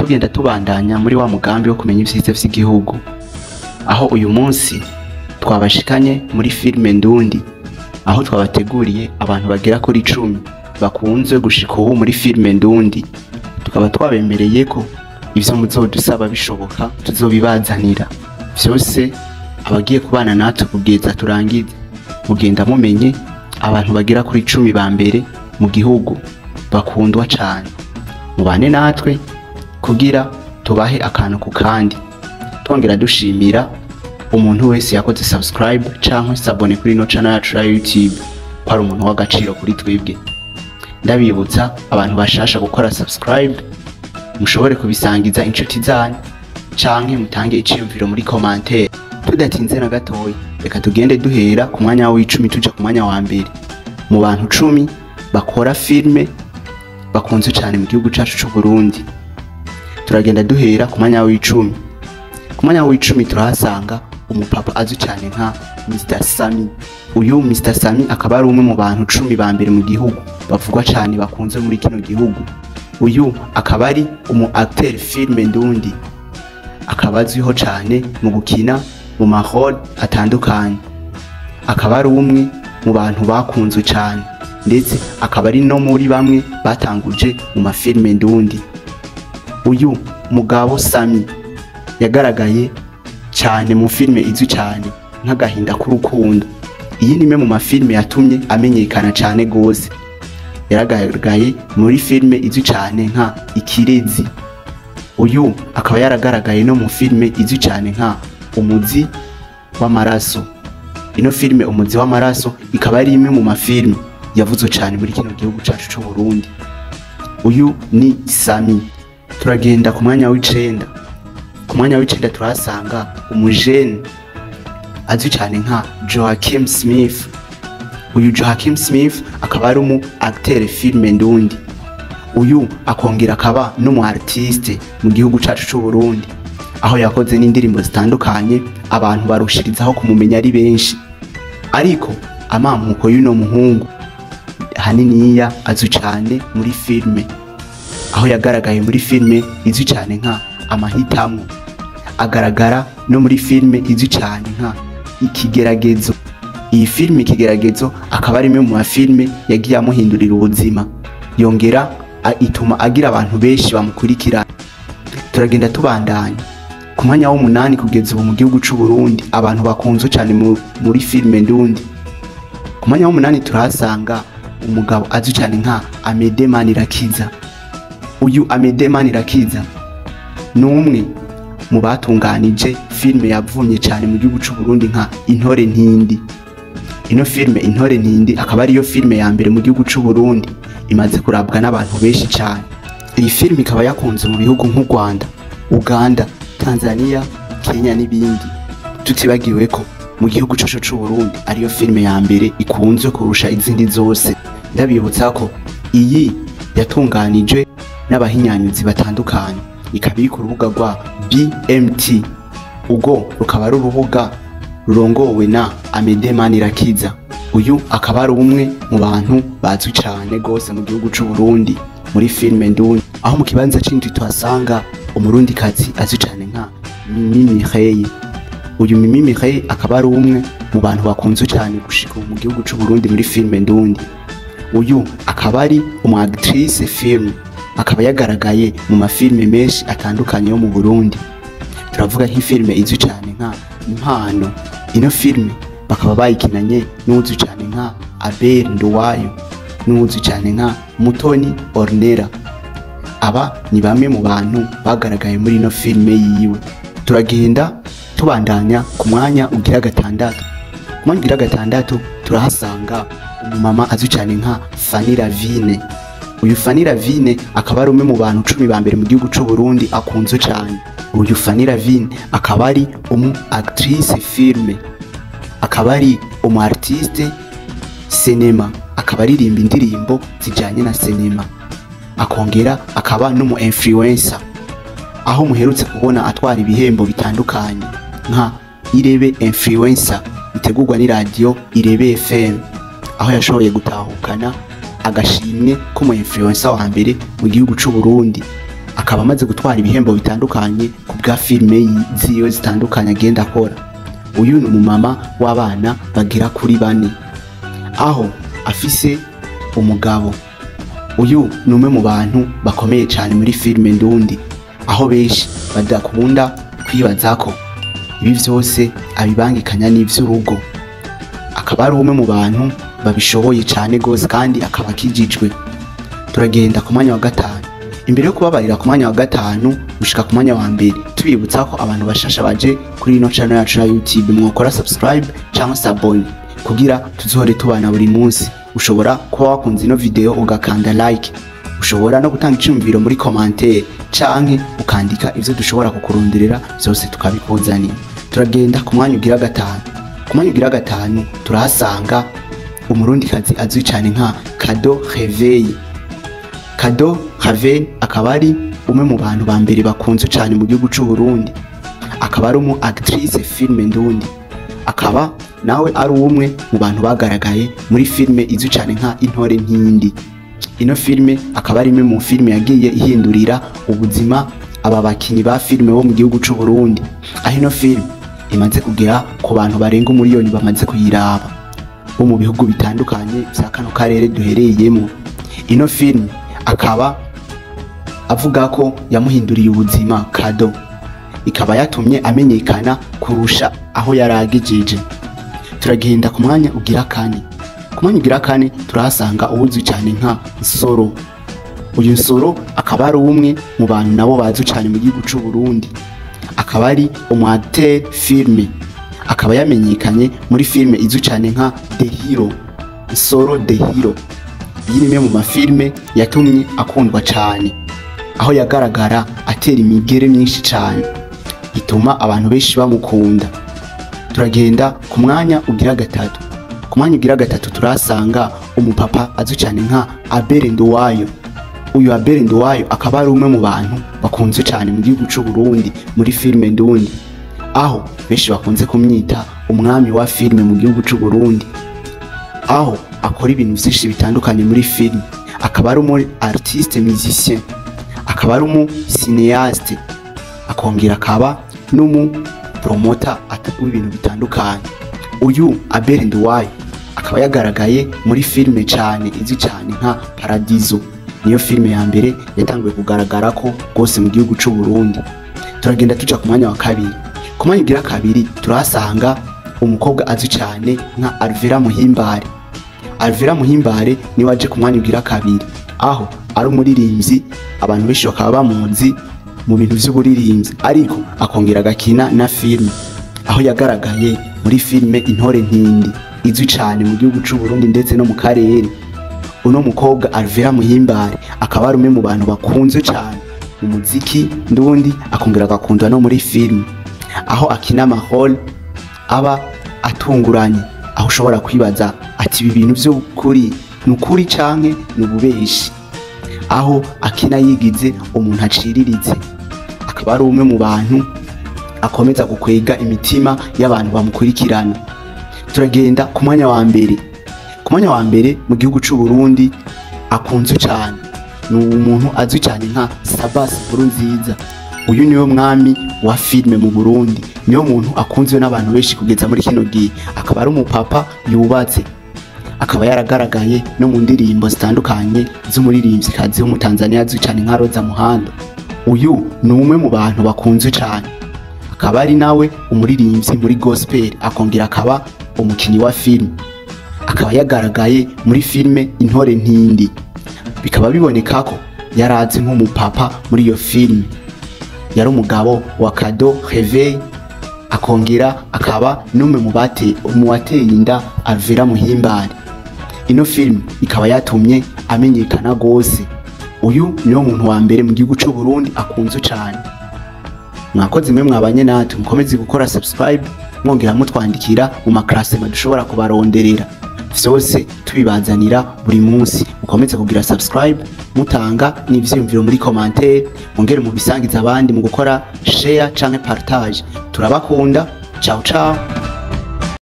tugenda tubandanya muri wa mugambi wo kumenya ivyiza vy'igihugu, aho uyu munsi twabashikanye muri filme Ndundi, aho twabateguriye abantu bagera kuri 10 bakunze gushika ubu muri filme Ndundi. Tukaba twabemereye ko ivyo muzodusaba bishoboka tuzobibazanira vyose. Abagiye kubana natwe kugeza turangize, mugenda mumenye abantu bagera kuri 10 ba mbere mu gihugu bakundwa cane. Mubane natwe kugira tubahe akantu ku kandi, twongera dushimira umuntu wese yakoze subscribe canke s'abone kuri no channel yacu ya YouTube, ko ari umuntu w'agaciro kuri twebwe. Ndabibutsa abantu bashasha gukora subscribe, mushobore kubisangiza inshuti zanyu canke mutange iciyumviro muri commentaire. Tudatinze na gatoya, reka tugende duhera ku mwanya w'10 tuja ku mwanya wa mbere mu bantu 10 bakora filme bakunze cyane mu gihugu cyacu cy'u Burundi. Turagenda duhera ku mwanya w'10. Ku mwanya w'10 turahasanga umupapa azwi cyane nka Mr Sami. Uyu Mr Sami akaba ari umwe mu bantu 10 ba mbere mu gihugu bavugwa cyane bakunze muri kino gihugu. Uyu akaba ari umu acteur filme Ndundi, akaba azwiho cyane mu gukina mu mahoro atandukanye. Akaba ari umwe mu bantu bakunzwe cyane, ndetse akaba ari no muri bamwe batanguje mu mafilme Ndundi. Uyu mugabo Sami yagaragaye cyane mu filme izwi cyane nk'Agahinda k'urukundo. Iyi ni imwe mu mafilme yatumye amenyekana cyane gose. Yaragaragaye muri filme izwi cyane nka Ikirezi. Uyu akaba yaragaragaye no mu filme izwi cyane nka Umuzi w'amaraso. Ino filme Umuzi w'amaraso ikaba ari imwe mu mafilme yavuzwe cyane muri kino gihugu cyacu cy'u Burundi. Uyu ni Sami. Turagenda ku mwanya w'9. Ku mwanya w'9 turahasanga umujene azwi cyane nka Joaquin Smith. Uyu Joaquin Smith akaba ari umu acteur filme Ndundi. Uyu akongera akaba n'umu artiste mu gihugu cyacu cy'u Burundi, aho yakoze n'indirimbo zitandukanye abantu barushirizaho kumumenya ari benshi. Ariko amamuko y'uno muhungu haniniya azwi cyane muri filme, aho yagaragaye muri filme izwi cyane nka Amahitamo, agaragara no muri filme izwi cyane nka Ikigeragezo. Iyi filme Ikigeragezo akaba ari imwe mu mafilme yagiye amuhindurira ubuzima, yongera ituma agira abantu benshi bamukurikira. Turagenda tubandanya ku mwanya w'8 kugeza ubu mu gihugu cy'u Burundi abantu bakunzwe cyane muri filme Ndundi. Ku mwanya w'8 turahasanga umugabo azwi cyane nka Amede Manirakiza. Uyu Amede Manirakiza ni umwe mu batunganije filme yavumye cyane mu gihugu cy'u Burundi nka Intore Ntindi. Ino filme Intore Ntindi akaba ari yo filme ya mbere mu gihugu cy'u Burundi imaze kurabwa n'abantu benshi cyane. Iyi filme ikaba yakunze mu bihugu nk'u Rwanda, Uganda, Tanzania, Kenya n'ibindi. Tutibagiwe ko mu gihugu cyacu cy'u Burundi ariyo filme ya mbere ikunzwe kurusha izindi zose. Ndabibutsa ko iyi yatunganijwe n'abahinyanyuzi batandukanye, ikaba iri ku rubuga rwa BMT. Ubwo rukaba ari urubuga rurongowe na Amede Manirakiza. Uyu akaba ari umwe mu bantu bazwi cyane gose mu gihugu cy'u Burundi muri filme Ndundi, aho mu kibanza c'indwi tuhasanga umurundikazi azwi cyane nka Mimi Mireille. Uyu Mimi Mireille akaba ari umwe mu bantu bakunzwe cyane gushika mu gihugu cy'u Burundi muri filme Ndundi. Uyu akaba ari umu actrice film, akaba yagaragaye mu mafilme menshi atandukanye yo mu Burundi. Turavuga nk'ifilme izwi cyane nka Impano. Ino filme bakaba bayikinanye n'uzwi cyane nka Abel Nduwayo, n'uzwi cyane nka Mutoni Ornera. Aba ni bamwe mu bantu bagaragaye muri ino filme yiwe. Turagenda tubandanya ku mwanya ugira 6. Ku mwanya ugira 6 turahasanga umumama azwi cyane nka Fanny Ravine. Uyu Fanny Ravine akaba ari umwe mu bantu 10 ba mbere mu gihugu cy'u Burundi akunzwe cyane. Uyu Fanny Ravine akaba ari umu actrice filme, akaba ari umu artiste cinema, akaba aririmba indirimbo zijanye na cinema, akongera akaba n'umu influencer, aho muherutse kubona atwara ibihembo bitandukanye nka Irebe Influencer bitegurwa ni radio Irebe FM, aho yashoboye gutahukana agashimwe ko mu influencer wa mbere mu gihugu cy'u Burundi. akaba amaze gutwara ibihembo bitandukanye ku bwa filime ziyo zitandukanye agenda akora. Uyu ni umumama w'abana bagera kuri 4 aho afise umugabo. Uyu ni umwe mu bantu bakomeye cyane muri filime ndundi, aho benshi badakunda kwibaza ko ibi vyose abibangikanya n'ivy'urugo. Akaba ari umwe mu bantu babishoboye cyane gose kandi akaba akijijwe. Turagenda ku mwanya wa 5. Imbere yo kubabarira ku mwanya wa 5 gushika ku mwanya wa 2, tubibutsa ko abantu bashasha baje kuri ino channel yacu ya YouTube mwokora subscribe cyangwa sabone kugira tuzohore tubana buri munsi. Ushobora kuba wakunze ino video ugakanda like, ushobora no gutanga icumviro muri commentaire canke ukandika ivyo dushobora kukuronderera byose tukabikuzanira. Turagenda ku mwanya ugira 5. Ku mwanya ugira 5 turahasanga umurundikazi azwi cyane nka Kado Reveil. Kado Reveil akaba ari umwe mu bantu ba mbere bakunze cyane mu gihugu cy'u Burundi. Akaba ari umu actrice filime ndundi. Akaba nawe ari umwe mu bantu bagaragaye muri filime izwi cyane nka Intore Nkindi. Ino filime akaba ari imwe mu filime yagiye ihindurira ubuzima aba bakinyi ba filime bo mu gihugu cy'u Burundi. Aho ino filime imaze kugera ku bantu barenga umuriyoni bamaze kuyiraba bo mu bihugu bitandukanye bya kano karere duhereyemo. Ino filime akaba avuga ko yamuhinduriye ubuzima Kado, ikaba yatumye amenyekana kurusha aho yaragejeje. Turagenda ku mwanya ugira 4. Ku mwanya ugira 4 turahasanga ubuzwi cyane nka Nsoro. Uyu Nsoro akaba ari umwe mu bantu nabo bazwi cyane mu gihugu cy'u Burundi. Akaba ari umwacteur filme, akaba yamenyekanye muri filme izwi cyane nka The Hero. Nsoro The Hero iyi ni imwe mu mafilme yatumye akundwa cyane, aho yagaragara atera imigere myinshi cyane ituma abantu benshi bamukunda. Turagenda ku mwanya ugira 3. Ku mwanya ugira 3 turasanga umupapa azwi cyane nka Abel Nduwayo. Uyu Abel Nduwayo akaba ari umwe mu bantu bakunze cyane mu gihugu cy'u Burundi muri filime ndundi, aho benshi bakunze kumwita umwami wa filime mu gihugu cy'u Burundi, aho akora ibintu byinshi bitandukanye muri filime. Akaba ari umu artiste musicien, akaba ari umu cinéaste, akongera akaba n'umu promoter w'ibintu bitandukanye. Uyu Abel Nduwayo akaba yagaragaye muri filime cyane izwi cyane nka Paradiso. Niyo filime ya mbere yatangiye kugaragara ko gose mu gihugu cy'u Burundi. Turagenda tuja ku mwanya wa 2. Ku mwanya ugira 2 turahasanga umukobwa azwi cyane nka Alvera Muhimbare. Alvera Muhimbare ni waje ku mwanya ugira 2, aho ari umuririmbyi abantu benshi bakaba bamuzi mu bintu by'uburirimbyi, ariko akongera agakina na filime, aho yagaragaye muri filime Intore Nkindi izwi cyane mu gihugu cy'u Burundi ndetse no mu karere. Uno mukobwa Alvera Muhimbare akaba ari umwe mu bantu bakunze cyane mu muziki ndundi, akongera agakundwa no muri filime, aho akina amahoro aba atunguranye, aho ushobora kwibaza ati ibi bintu byo kuri nukuri canke nububeshi, aho akina yigize umuntu aciriritse. Akaba ari umwe mu bantu akomeza gukwega imitima y'abantu bamukurikirana. Turagenda ku mwanya wa 2. Ku mwanya wa 2 mu gihugu cy'u Burundi akunze cyane ni umuntu azwi cyane nka Sabas Nkurunziza. Uyu niwe mwami wa filime mu Burundi, niyo muntu akunzwe n'abantu benshi kugeza muri kino gihe. Akaba ari umupapa yubatse, akaba yaragaragaye no mu ndirimbo zitandukanye z'umuririmbyikazi w'umutanzania azwi cyane nka Roza Muhando. Uyu ni umwe mu bantu bakunzwe cyane, akaba ari nawe umuririmbyi muri gospel, akongera akaba umukinyi wa filime. Akaba yagaragaye muri filime Intore Nkindi, bikaba biboneka ko yarazi nk'umupapa muri iyo filime. Yari umugabo wa Kado Reveil, akongera akaba n'umwe mu wateye inda Alvera Muhimbare. Ino filime ikaba yatumye amenyekana gose. Uyu niyo muntu wa mbere mu gihugu cy'u Burundi akunzwe cyane. Mwakoze mwe mwabanye natwe, mukomeze gukora subscribe, mwongera mutwandikira mu maklassema dushobora kubaronderera vyose tubibazanira buri munsi. Mukomeze kugira subscribe, mutanga n'ivyiyumviro muri commentaire, mwongere mu bisangiza abandi mu gukora share canke partage. Turabakunda. Ciao ciao.